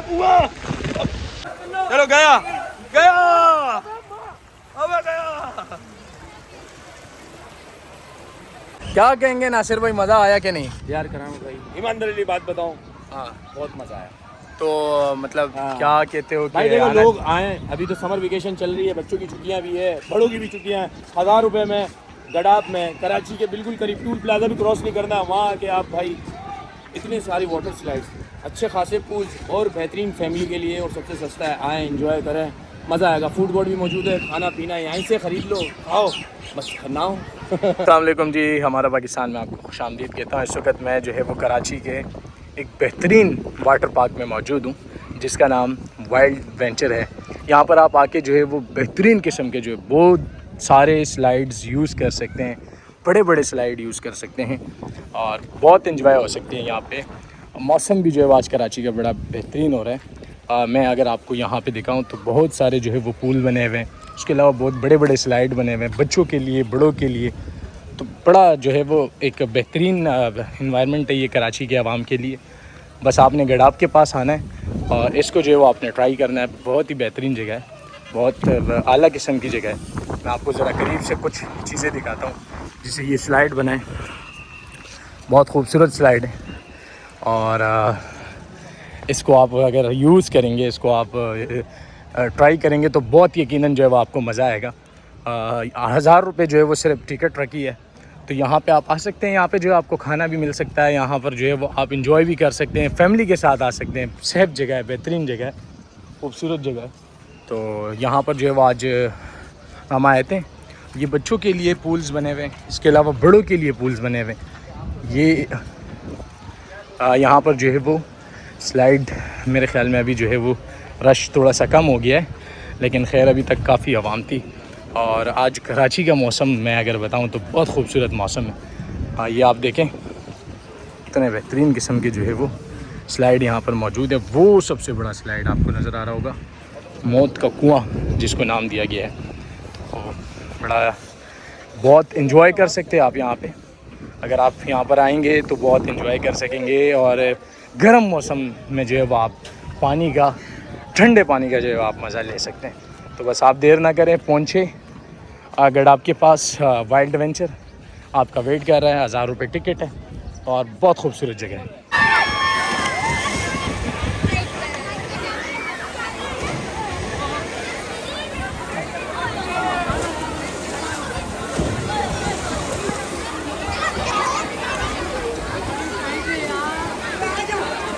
चलो गया गया, अबे गया। क्या कहेंगे नासिर भाई, मज़ा आया कि नहीं? यार कराम भाई, ईमानदारी बात बताऊं, हाँ बहुत मज़ा आया। तो मतलब हाँ। क्या कहते हो भाई कि देखो लोग आए, अभी तो समर वेकेशन चल रही है, बच्चों की छुट्टियां भी है, बड़ों की भी छुट्टियां हैं। 1000 रुपये में गडाप में, कराची के बिल्कुल करीब, टूल प्लाजा भी क्रॉस नहीं करना, वहाँ आके आप भाई इतने सारी वाटर स्लाइड्स, अच्छे खासे पूल्स और बेहतरीन फैमिली के लिए, और सबसे सस्ता है। आएँ एंजॉय करें, मज़ा आएगा। फूड कोर्ट भी मौजूद है, खाना पीना यहीं से ख़रीद लो, खाओ, बस खाओ। अस्सलाम वालेकुम जी, हमारा पाकिस्तान में आपको खुशामदीद कहता हूँ। इस वक्त मैं जो है वो कराची के एक बेहतरीन वाटर पार्क में मौजूद हूँ, जिसका नाम वाइल्ड वेंचर है। यहाँ पर आप आके जो है वो बेहतरीन किस्म के जो है बहुत सारे स्लाइड्स यूज़ कर सकते हैं, बड़े बड़े स्लाइड यूज़ कर सकते हैं और बहुत इंजॉय हो सकती है यहाँ पे। मौसम भी जो है आज कराची का बड़ा बेहतरीन हो रहा है। मैं अगर आपको यहाँ पे दिखाऊँ तो बहुत सारे जो है वो पूल बने हुए हैं, उसके अलावा बहुत बड़े बड़े स्लाइड बने हुए हैं बच्चों के लिए, बड़ों के लिए। तो बड़ा जो है वो एक बेहतरीन इन्वायरमेंट है ये कराची के आवाम के लिए। बस आपने गडाप के पास आना है और इसको जो है वो आपने ट्राई करना है। बहुत ही बेहतरीन जगह है, बहुत आला किस्म की जगह है। मैं आपको ज़रा करीब से कुछ चीज़ें दिखाता हूँ। जैसे ये स्लाइड बना है, बहुत खूबसूरत स्लाइड है और इसको आप अगर यूज़ करेंगे, इसको आप ट्राई करेंगे तो बहुत यकीनन जो है वो आपको मज़ा आएगा। 1000 रुपये जो है वो सिर्फ टिकट रखी है। तो यहाँ पे आप आ सकते हैं, यहाँ पे जो है आपको खाना भी मिल सकता है, यहाँ पर जो है वो आप इंजॉय भी कर सकते हैं, फैमिली के साथ आ सकते हैं। सेफ जगह है, बेहतरीन जगह है, खूबसूरत जगह है। तो यहाँ पर जो है वो आज हम आए थे। ये बच्चों के लिए पूल्स बने हुए हैं, इसके अलावा बड़ों के लिए पूल्स बने हुए हैं। ये यहाँ पर जो है वो स्लाइड, मेरे ख़्याल में अभी जो है वो रश थोड़ा सा कम हो गया है, लेकिन खैर अभी तक काफ़ी आवाम थी। और आज कराची का मौसम मैं अगर बताऊं तो बहुत खूबसूरत मौसम है। ये आप देखें, इतने बेहतरीन किस्म के जो है वो स्लाइड यहाँ पर मौजूद है। वो सबसे बड़ा स्लाइड आपको नज़र आ रहा होगा, मौत का कुआं जिसको नाम दिया गया है। तो बड़ा बहुत इन्जॉय कर सकते हैं आप यहाँ पे। अगर आप यहाँ पर आएंगे तो बहुत इन्जॉय कर सकेंगे और गर्म मौसम में जो है वो आप पानी का, ठंडे पानी का जो है आप मज़ा ले सकते हैं। तो बस आप देर ना करें, पहुँचे अगर आपके पास वाइल्ड वेंचर आपका वेट कर रहा है। 1000 रुपये टिकट है और बहुत खूबसूरत जगह है।